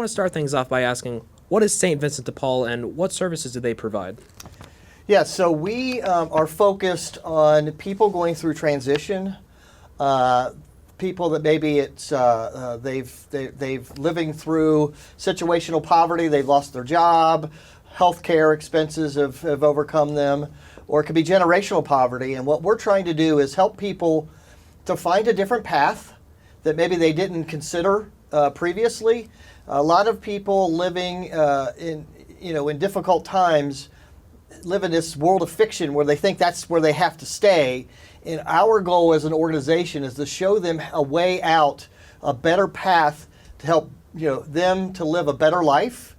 want to start things off by asking, what is St. Vincent de Paul and what services do they provide? Yeah, so we are focused on people going through transition, people that maybe it's they've living through situational poverty, they've lost their job, healthcare expenses have overcome them, or it could be generational poverty. And what we're trying to do is help people to find a different path that maybe they didn't consider previously. A lot of people living in difficult times live in this world of fiction where they think that's where they have to stay. And our goal as an organization is to show them a way out, a better path to help them to live a better life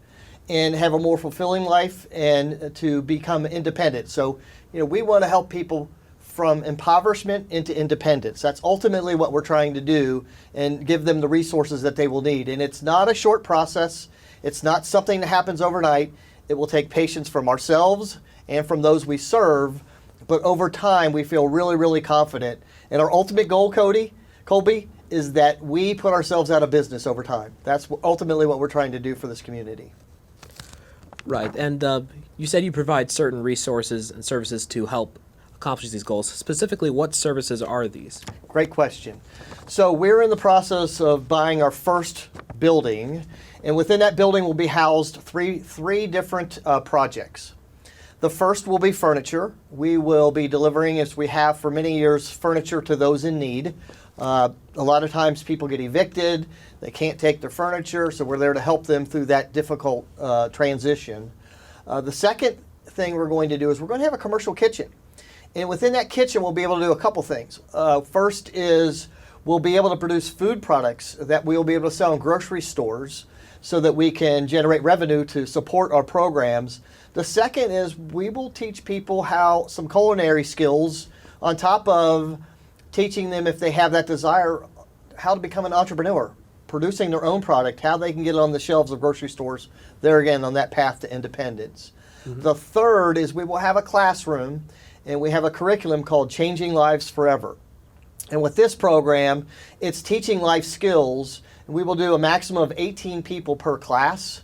and have a more fulfilling life and to become independent. So we want to help people from impoverishment into independence. That's ultimately what we're trying to do, and give them the resources that they will need. And it's not a short process. It's not something that happens overnight. It will take patience from ourselves and from those we serve, but over time we feel really, really confident. And our ultimate goal, Colby, is that we put ourselves out of business over time. That's ultimately what we're trying to do for this community. Right, and you said you provide certain resources and services to help accomplish these goals. Specifically, what services are these? Great question. So we're in the process of buying our first building, and within that building will be housed three different projects. The first will be furniture. We will be delivering, as we have for many years, furniture to those in need. A lot of times people get evicted, they can't take their furniture, so we're there to help them through that difficult transition. The second thing we're going to do is we're going to have a commercial kitchen. And within that kitchen, we'll be able to do a couple things. First is we'll be able to produce food products that we'll be able to sell in grocery stores so that we can generate revenue to support our programs. The second is we will teach people some culinary skills on top of teaching them, if they have that desire, how to become an entrepreneur, producing their own product, how they can get it on the shelves of grocery stores, there again on that path to independence. Mm-hmm. The third is we will have a classroom, and we have a curriculum called Changing Lives Forever. And with this program, it's teaching life skills, and we will do a maximum of 18 people per class.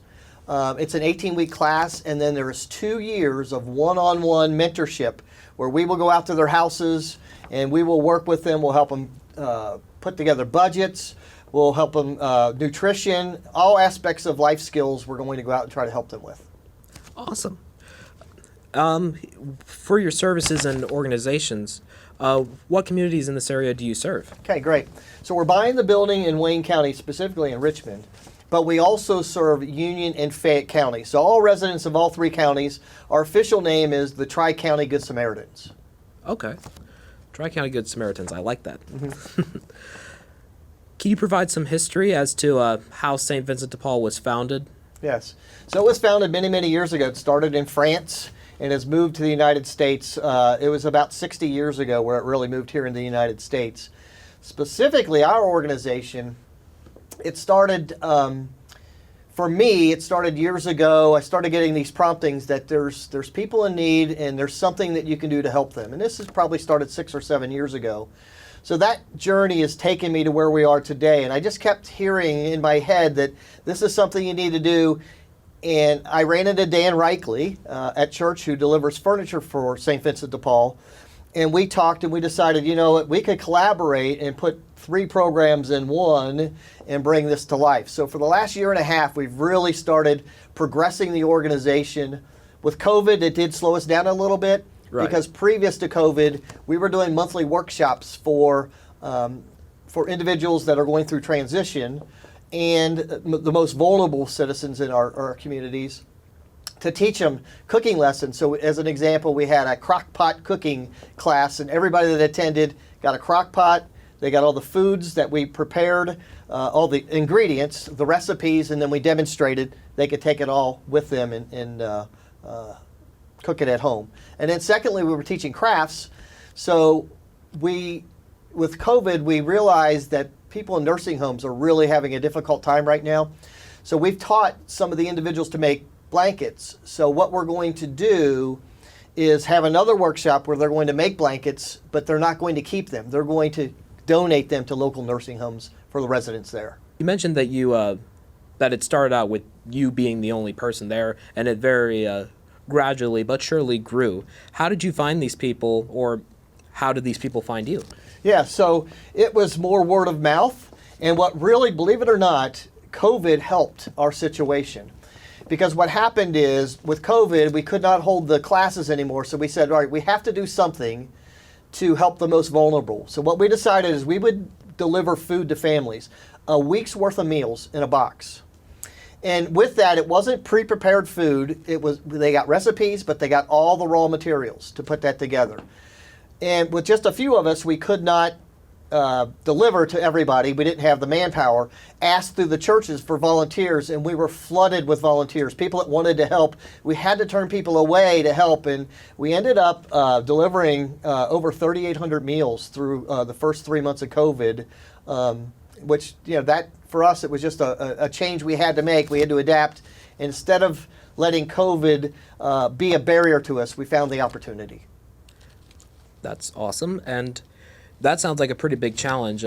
It's an 18-week class, and then there's 2 years of one-on-one mentorship where we will go out to their houses and we will work with them. We'll help them put together budgets. We'll help them nutrition, all aspects of life skills we're going to go out and try to help them with. Awesome. For your services and organizations, what communities in this area do you serve? Okay, great. So we're buying the building in Wayne County, specifically in Richmond, but we also serve Union and Fayette County. So all residents of all 3 counties, our official name is the Tri-County Good Samaritans. Okay. Tri-County Good Samaritans, I like that. Mm-hmm. Can you provide some history as to how St. Vincent de Paul was founded? Yes. So it was founded many, many years ago. It started in France and has moved to the United States. It was about 60 years ago where it really moved here in the United States. Specifically, our organization, it started, for me, it started years ago. I started getting these promptings that there's people in need and there's something that you can do to help them. And this has probably started 6 or 7 years ago. So that journey has taken me to where we are today. And I just kept hearing in my head that this is something you need to do. And I ran into Dan Reichley at church, who delivers furniture for St. Vincent de Paul. And we talked and we decided, we could collaborate and put 3 programs in one and bring this to life. So for the last year and a half, we've really started progressing the organization. With COVID, it did slow us down a little bit. Right. Because previous to COVID, we were doing monthly workshops for individuals that are going through transition and the most vulnerable citizens in our communities, to teach them cooking lessons. So as an example, we had a crock pot cooking class, and everybody that attended got a crock pot. They got all the foods that we prepared, all the ingredients, the recipes, and then we demonstrated they could take it all with them and cook it at home. And then secondly, we were teaching crafts. So with COVID, we realized that people in nursing homes are really having a difficult time right now. So we've taught some of the individuals to make blankets. So what we're going to do is have another workshop where they're going to make blankets, but they're not going to keep them. They're going to donate them to local nursing homes for the residents there. You mentioned that you that it started out with you being the only person there, and it very gradually but surely grew. How did you find these people, or how did these people find you? Yeah, so it was more word of mouth. And what really, believe it or not, COVID helped our situation. Because what happened is, with COVID, we could not hold the classes anymore. So we said, all right, we have to do something to help the most vulnerable. So what we decided is we would deliver food to families, a week's worth of meals in a box. And with that, it wasn't pre-prepared food. They got recipes, but they got all the raw materials to put that together. And with just a few of us, we could not deliver to everybody. We didn't have the manpower. Asked through the churches for volunteers, and we were flooded with volunteers, people that wanted to help. We had to turn people away to help, and we ended up delivering over 3,800 meals through the first 3 months of COVID, which, that for us, it was just a change we had to make. We had to adapt. Instead of letting COVID be a barrier to us, we found the opportunity. That's awesome. And that sounds like a pretty big challenge.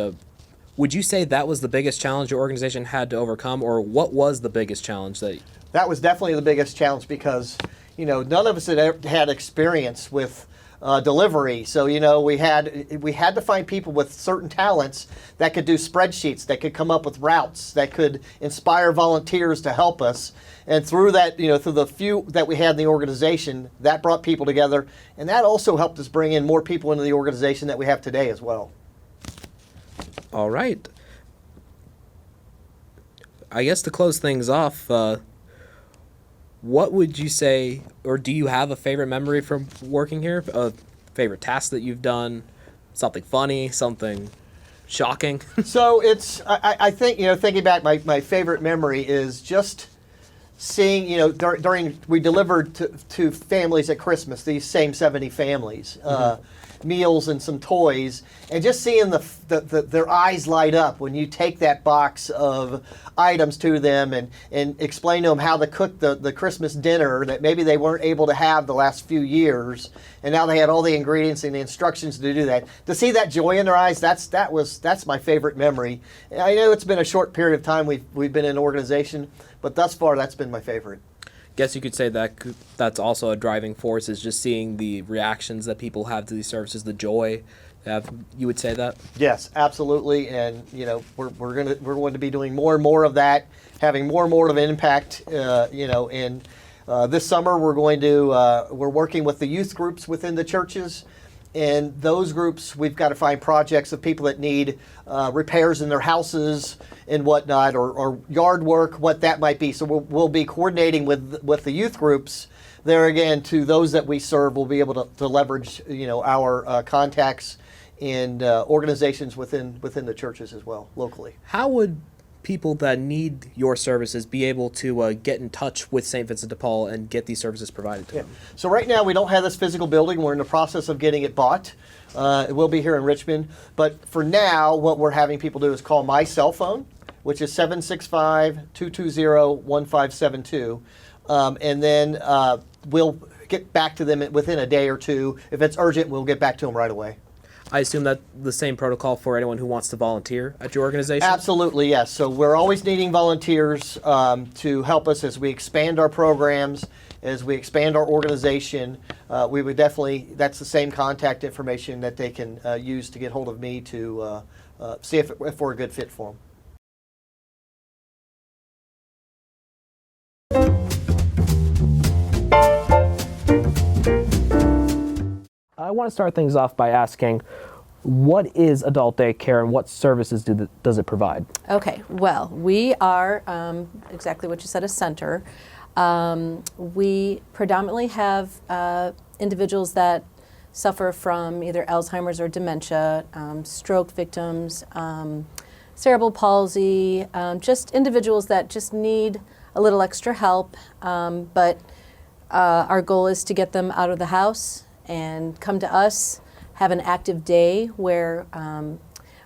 Would you say that was the biggest challenge your organization had to overcome, or what was the biggest challenge that? That was definitely the biggest challenge because, none of us had experience with delivery. So, we had to find people with certain talents that could do spreadsheets, that could come up with routes, that could inspire volunteers to help us. And through that, through the few that we had in the organization, that brought people together. And that also helped us bring in more people into the organization that we have today as well. All right. I guess to close things off, what would you say, or do you have a favorite memory from working here? A favorite task that you've done? Something funny, something shocking? So I think, thinking back, my favorite memory is just seeing, during we delivered to families at Christmas, these same 70 families, meals and some toys, and just seeing their eyes light up when you take that box of items to them and explain to them how to cook the Christmas dinner that maybe they weren't able to have the last few years, and now they had all the ingredients and the instructions to do that. To see that joy in their eyes, that's my favorite memory. I know it's been a short period of time we've been in an organization, but thus far that's been my favorite. Guess you could say that that's also a driving force, is just seeing the reactions that people have to these services, the joy they have. You would say that? Yes, absolutely. And we're going to be doing more and more of that, having more and more of an impact. And this summer we're working with the youth groups within the churches. And those groups, we've got to find projects of people that need repairs in their houses and whatnot, or yard work, what that might be. So we'll be coordinating with the youth groups. There again, to those that we serve, we'll be able to leverage our contacts and organizations within the churches as well, locally. How would people that need your services be able to get in touch with St. Vincent de Paul and get these services provided to them? So right now we don't have this physical building. We're in the process of getting it bought. It will be here in Richmond. But for now, what we're having people do is call my cell phone, which is 765-220-1572. And then we'll get back to them within a day or two. If it's urgent, we'll get back to them right away. I assume that the same protocol for anyone who wants to volunteer at your organization? Absolutely, yes. So we're always needing volunteers to help us as we expand our programs, as we expand our organization. We would definitely, that's the same contact information that they can use to get hold of me to see if we're a good fit for them. I want to start things off by asking, what is adult daycare and what services does it provide? Okay, well, we are exactly what you said, a center. We predominantly have individuals that suffer from either Alzheimer's or dementia, stroke victims, cerebral palsy, just individuals that just need a little extra help, but our goal is to get them out of the house and come to us, have an active day where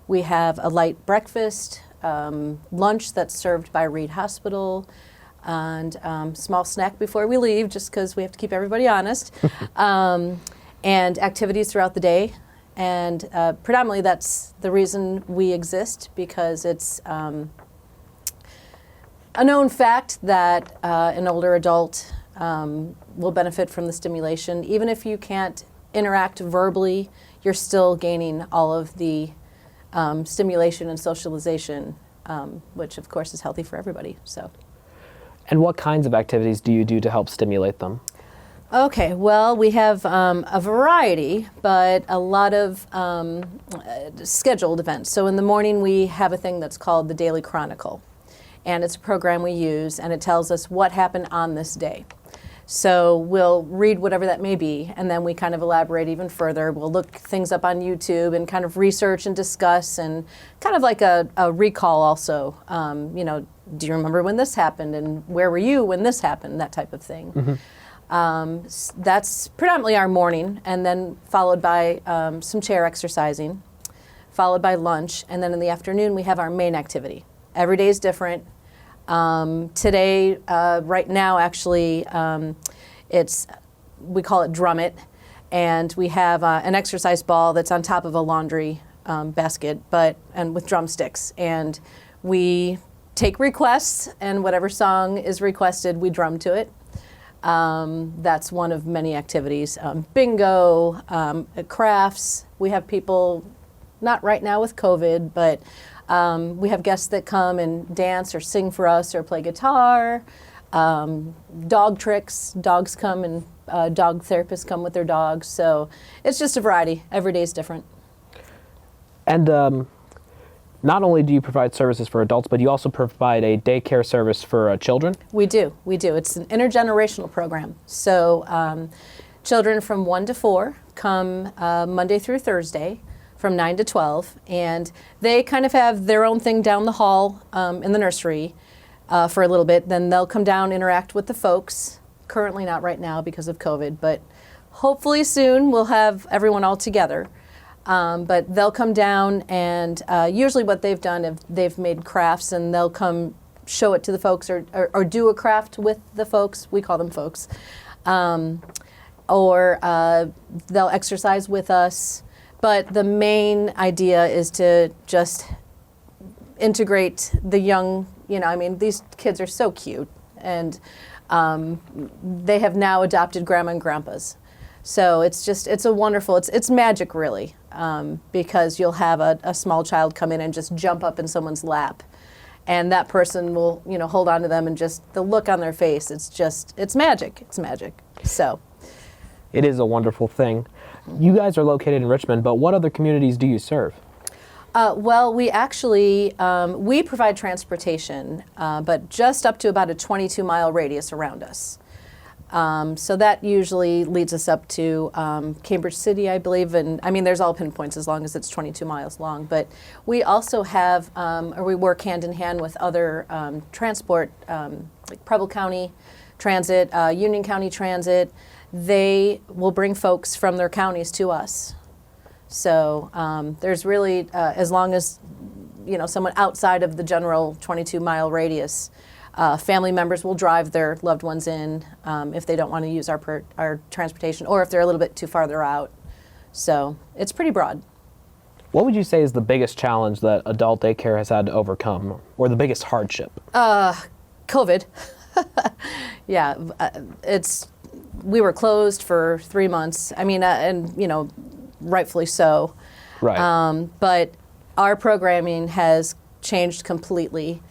we have a light breakfast, lunch that's served by Reed Hospital, and small snack before we leave, just because we have to keep everybody honest, and activities throughout the day. And predominantly that's the reason we exist, because it's a known fact that an older adult will benefit from the stimulation. Even if you can't interact verbally, you're still gaining all of the stimulation and socialization, which of course is healthy for everybody. So. And what kinds of activities do you do to help stimulate them? Okay, well, we have a variety, but a lot of scheduled events. So in the morning, we have a thing that's called the Daily Chronicle, and it's a program we use, and it tells us what happened on this day. So we'll read whatever that may be, and then we kind of elaborate even further. We'll look things up on YouTube and kind of research and discuss, and kind of like a recall also. You know, do you remember when this happened, and where were you when this happened, that type of thing. Mm-hmm. That's predominantly our morning, and then followed by some chair exercising, followed by lunch, and then in the afternoon we have our main activity. Every day is different. Today, right now, actually, we call it Drum It, and we have an exercise ball that's on top of a laundry basket, and with drumsticks, and we take requests, and whatever song is requested, we drum to it. That's one of many activities. Bingo, crafts. We have people, not right now with COVID, but we have guests that come and dance or sing for us or play guitar. Dog tricks. Dogs come and dog therapists come with their dogs. So it's just a variety. Every day is different. And not only do you provide services for adults, but you also provide a daycare service for children? We do. It's an intergenerational program. So children from 1 to 4 come Monday through Thursday from 9 to 12, and they kind of have their own thing down the hall in the nursery for a little bit. Then they'll come down, interact with the folks. Currently not right now because of COVID, but hopefully soon we'll have everyone all together. But they'll come down, and usually what they've done is they've made crafts, and they'll come show it to the folks or do a craft with the folks. We call them folks. Or they'll exercise with us. But the main idea is to just integrate the young, I mean, these kids are so cute, and they have now adopted grandma and grandpas. So it's a wonderful, it's magic really, because you'll have a small child come in and just jump up in someone's lap, and that person will, hold on to them, and just the look on their face, it's magic, so. It is a wonderful thing. You guys are located in Richmond, but what other communities do you serve? Well, we actually, we provide transportation, but just up to about a 22-mile radius around us. So that usually leads us up to Cambridge City, I believe, and I mean there's all pinpoints as long as it's 22 miles long. But we also have, or we work hand in hand with other transport, like Preble County Transit, Union County Transit. They will bring folks from their counties to us. So there's really, as long as someone outside of the general 22-mile radius. Family members will drive their loved ones in if they don't want to use our transportation, or if they're a little bit too farther out. So it's pretty broad. What would you say is the biggest challenge that adult daycare has had to overcome, or the biggest hardship? COVID. Yeah, we were closed for 3 months. I mean, and rightfully so. Right. But our programming has changed completely.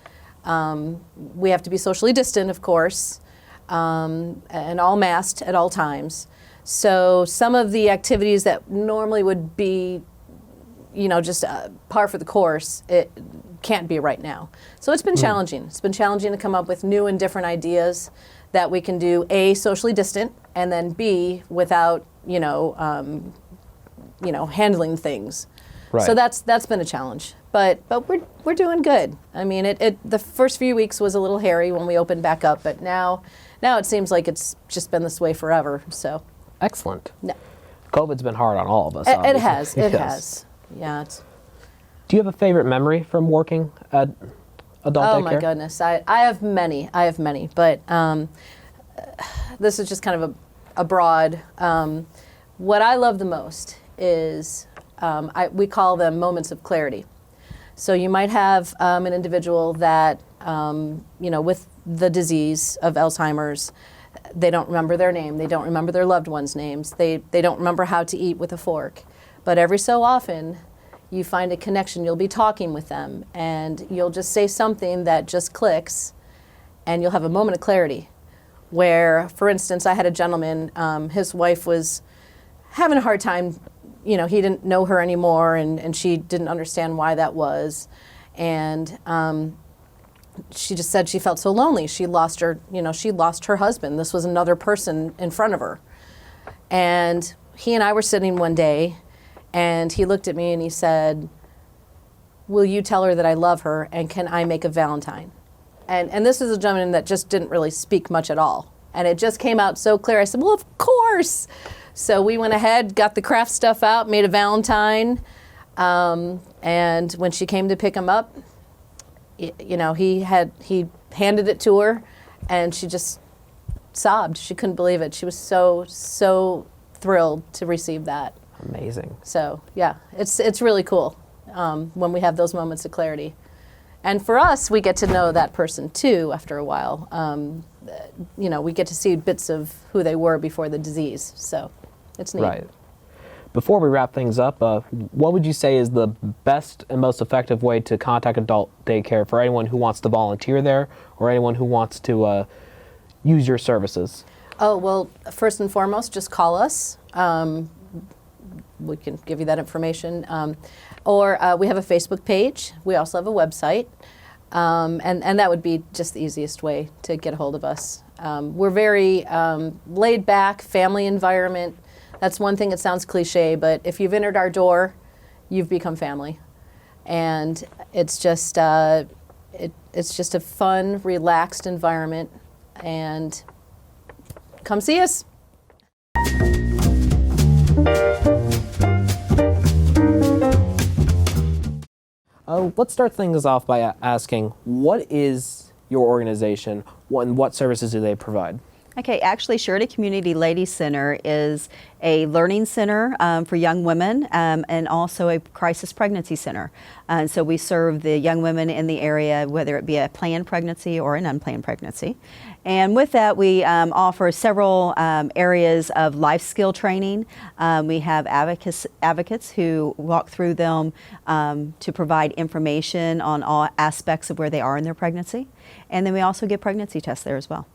We have to be socially distant, of course, and all masked at all times. So some of the activities that normally would be, just par for the course, it can't be right now. So it's been challenging. It's been challenging to come up with new and different ideas that we can do, A, socially distant, and then B, without, handling things. Right. So that's been a challenge. But we're doing good. I mean, the first few weeks was a little hairy when we opened back up, but now it seems like it's just been this way forever. So excellent. No. COVID's been hard on all of us. It has. Yes. It has. Yeah. Do you have a favorite memory from working at adult daycare? Oh my goodness, I have many. But this is just kind of a broad. What I love the most is we call them moments of clarity. So you might have an individual that with the disease of Alzheimer's. They don't remember their name. They don't remember their loved ones' names. They don't remember how to eat with a fork. But every so often, you find a connection. You'll be talking with them, and you'll just say something that just clicks, and you'll have a moment of clarity. Where, for instance, I had a gentleman, his wife was having a hard time. He didn't know her anymore, and she didn't understand why that was. And she just said she felt so lonely. She lost her husband. This was another person in front of her. And he and I were sitting one day, and he looked at me and he said, "Will you tell her that I love her, and can I make a Valentine?" And this is a gentleman that just didn't really speak much at all. And it just came out so clear. I said, "Well, of course." So we went ahead, got the craft stuff out, made a Valentine. And when she came to pick him up, he handed it to her, and she just sobbed. She couldn't believe it. She was so thrilled to receive that. Amazing. So yeah, it's really cool when we have those moments of clarity. And for us, we get to know that person too after a while. We get to see bits of who they were before the disease. So it's neat. Right. Before we wrap things up, what would you say is the best and most effective way to contact adult daycare for anyone who wants to volunteer there or anyone who wants to use your services? Oh, well, first and foremost, just call us. We can give you that information. Or we have a Facebook page. We also have a website. And that would be just the easiest way to get a hold of us. We're very laid back, family environment. That's one thing that sounds cliche, but if you've entered our door, you've become family. And it's just it's just a fun, relaxed environment. And come see us. Let's start things off by asking, what is your organization and what services do they provide? Okay, actually, Surety Community Ladies Center is a learning center for young women and also a crisis pregnancy center. So we serve the young women in the area, whether it be a planned pregnancy or an unplanned pregnancy. And with that, we offer several areas of life skill training. We have advocates who walk through them to provide information on all aspects of where they are in their pregnancy. And then we also get pregnancy tests there as well.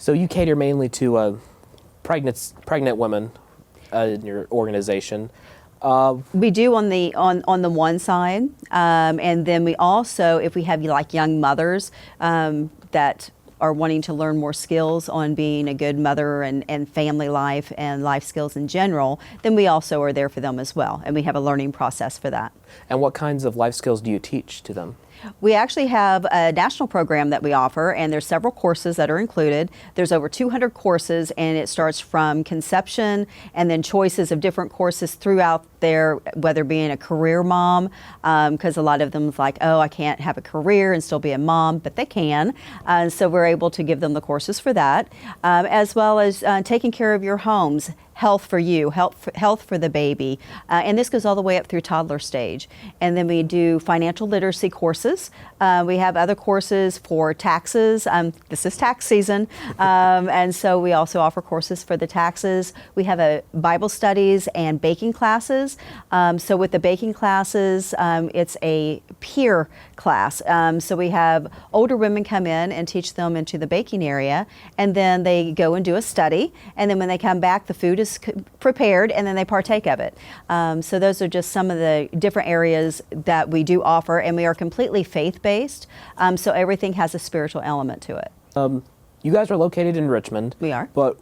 So you cater mainly to pregnant women in your organization. We do on the one side, and then we also, if we have like young mothers that are wanting to learn more skills on being a good mother and family life and life skills in general, then we also are there for them as well, and we have a learning process for that. And what kinds of life skills do you teach to them? We actually have a national program that we offer, and there's several courses that are included. There's over 200 courses, and it starts from conception and then choices of different courses throughout there, whether being a career mom, because a lot of them is like, oh, I can't have a career and still be a mom, but they can. So we're able to give them the courses for that, as well as taking care of your homes, health for you, health for the baby. And this goes all the way up through toddler stage. And then we do financial literacy courses. We have other courses for taxes. This is tax season. And so we also offer courses for the taxes. We have a Bible studies and baking classes. So with the baking classes, it's a peer class. So we have older women come in and teach them into the baking area, and then they go and do a study. And then when they come back, the food is prepared, and then they partake of it. So those are just some of the different areas that we do offer, and we are completely faith-based. So everything has a spiritual element to it. You guys are located in Richmond. We are. But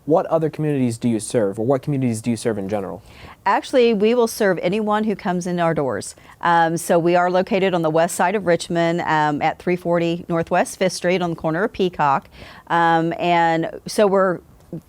what other communities do you serve, or what communities do you serve in general? Actually, we will serve anyone who comes in our doors. So we are located on the west side of Richmond at 340 Northwest 5th Street on the corner of Peacock. And so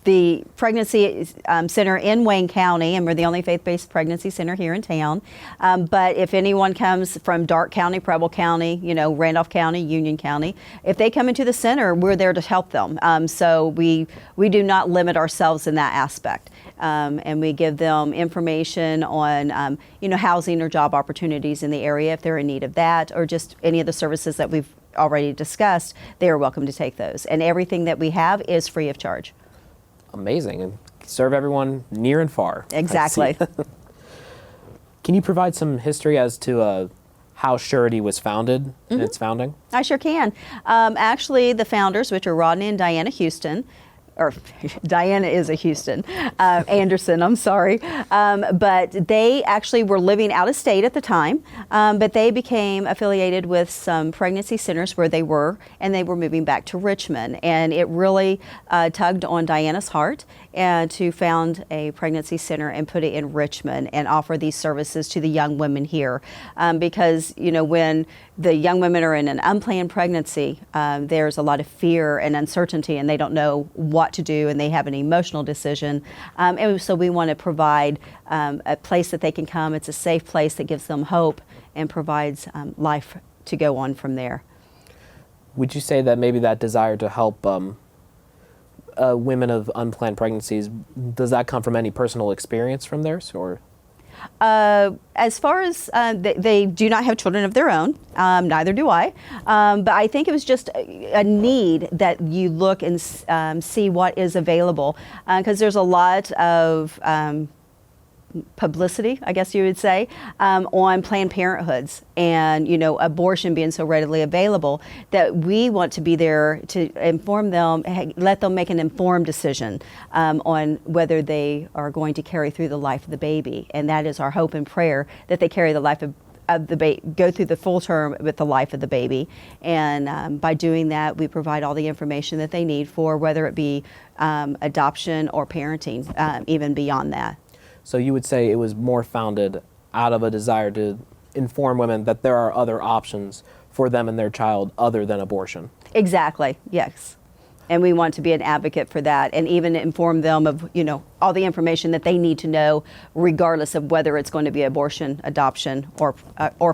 the pregnancy center in Wayne County, and we're the only faith-based pregnancy center here in town. But if anyone comes from Darke County, Preble County, Randolph County, Union County, if they come into the center, we're there to help them. So we do not limit ourselves in that aspect. And we give them information on, housing or job opportunities in the area if they're in need of that, or just any of the services that we've already discussed. They are welcome to take those. And everything that we have is free of charge. Amazing. And serve everyone near and far. Exactly. Can you provide some history as to how Surety was founded in its founding? I sure can. Actually, the founders, which are Rodney and Diana Houston, or Diana is a Houston, Anderson, I'm sorry. But they actually were living out of state at the time, but they became affiliated with some pregnancy centers where they were, and they were moving back to Richmond. And it really tugged on Diana's heart to found a pregnancy center and put it in Richmond and offer these services to the young women here. Because, when the young women are in an unplanned pregnancy, there's a lot of fear and uncertainty, and they don't know what to do, and they have an emotional decision. And so we want to provide a place that they can come. It's a safe place that gives them hope and provides life to go on from there. Would you say that maybe that desire to help women of unplanned pregnancies, does that come from any personal experience from theirs, or? As far as they do not have children of their own, neither do I. But I think it was just a need that you look and see what is available, because there's a lot of publicity, I guess you would say, on Planned Parenthoods and, abortion being so readily available, that we want to be there to inform them, let them make an informed decision on whether they are going to carry through the life of the baby. And that is our hope and prayer, that they carry the life of the baby, go through the full term with the life of the baby. And by doing that, we provide all the information that they need for whether it be adoption or parenting, even beyond that. So you would say it was more founded out of a desire to inform women that there are other options for them and their child other than abortion. Exactly, yes. And we want to be an advocate for that, and even inform them of, all the information that they need to know, regardless of whether it's going to be abortion, adoption, or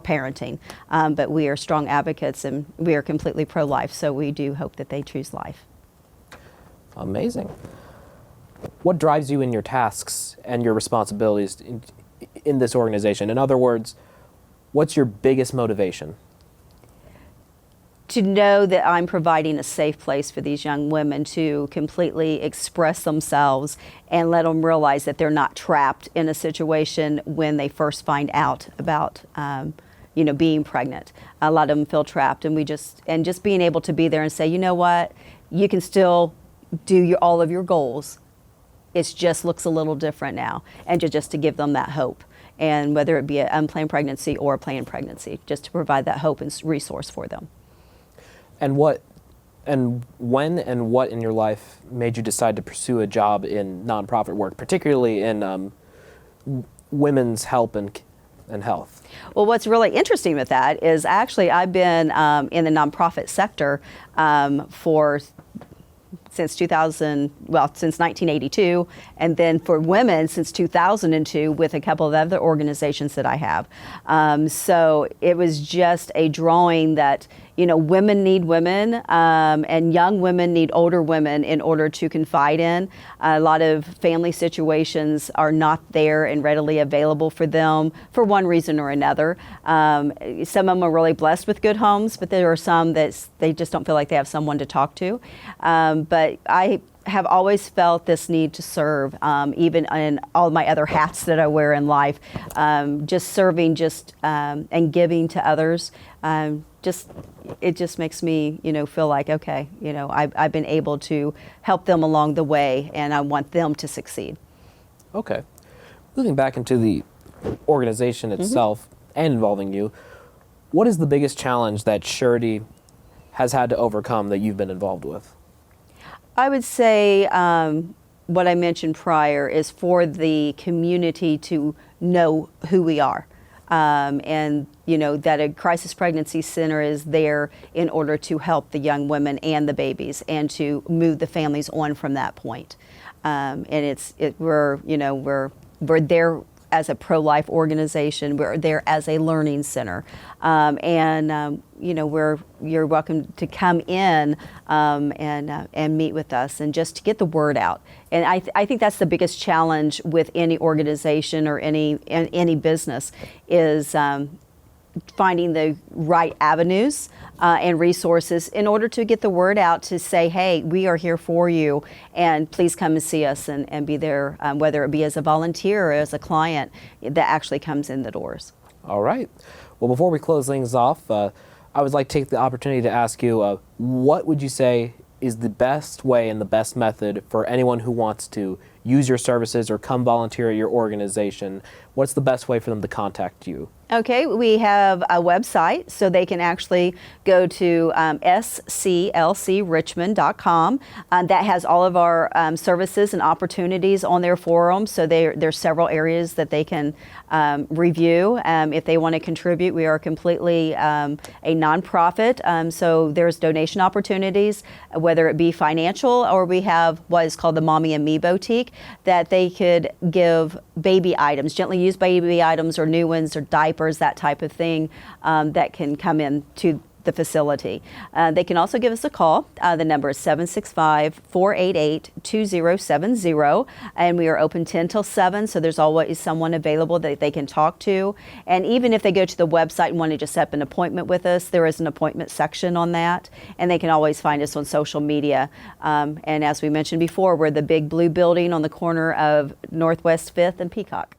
parenting. But we are strong advocates, and we are completely pro-life, so we do hope that they choose life. Amazing. What drives you in your tasks and your responsibilities in this organization? In other words, what's your biggest motivation? To know that I'm providing a safe place for these young women to completely express themselves and let them realize that they're not trapped in a situation when they first find out about being pregnant. A lot of them feel trapped, and just being able to be there and say, you know what, you can still do all of your goals. It just looks a little different now, and just to give them that hope, and whether it be an unplanned pregnancy or a planned pregnancy, just to provide that hope and resource for them. And when and what in your life made you decide to pursue a job in nonprofit work, particularly in women's help and health? Well, what's really interesting with that is actually I've been in the nonprofit sector since 1982, and then for women since 2002 with a couple of other organizations that I have. So it was just a drawing that, women need women, and young women need older women in order to confide in. A lot of family situations are not there and readily available for them for one reason or another. Some of them are really blessed with good homes, but there are some that they just don't feel like they have someone to talk to. But I have always felt this need to serve, even in all my other hats that I wear in life, just serving, and giving to others. It just makes me, feel like, okay, I've been able to help them along the way, and I want them to succeed. Okay. Moving back into the organization itself and involving you, what is the biggest challenge that Surety has had to overcome that you've been involved with? I would say what I mentioned prior is for the community to know who we are. and that a crisis pregnancy center is there in order to help the young women and the babies and to move the families on from that point. And we're there as a pro-life organization. We're there as a learning center, you're welcome to come in and meet with us and just to get the word out. And I think that's the biggest challenge with any organization or any business is finding the right avenues and resources in order to get the word out to say, hey, we are here for you, and please come and see us and be there, whether it be as a volunteer or as a client that actually comes in the doors. All right. Well, before we close things off, I would like to take the opportunity to ask you, what would you say is the best way and the best method for anyone who wants to use your services or come volunteer at your organization? What's the best way for them to contact you? Okay, we have a website, so they can actually go to sclcrichmond.com. That has all of our services and opportunities on there for them. So there's several areas that they can review if they want to contribute. We are completely a nonprofit, so there's donation opportunities, whether it be financial or we have what is called the Mommy and Me Boutique, that they could give baby items, gently used baby items or new ones or diapers, that type of thing that can come in to the facility. They can also give us a call. The number is 765-488-2070, and we are open 10 till 7, so there's always someone available that they can talk to. And even if they go to the website and want to just set up an appointment with us, there is an appointment section on that, and they can always find us on social media. And as we mentioned before, we're the big blue building on the corner of Northwest 5th and Peacock.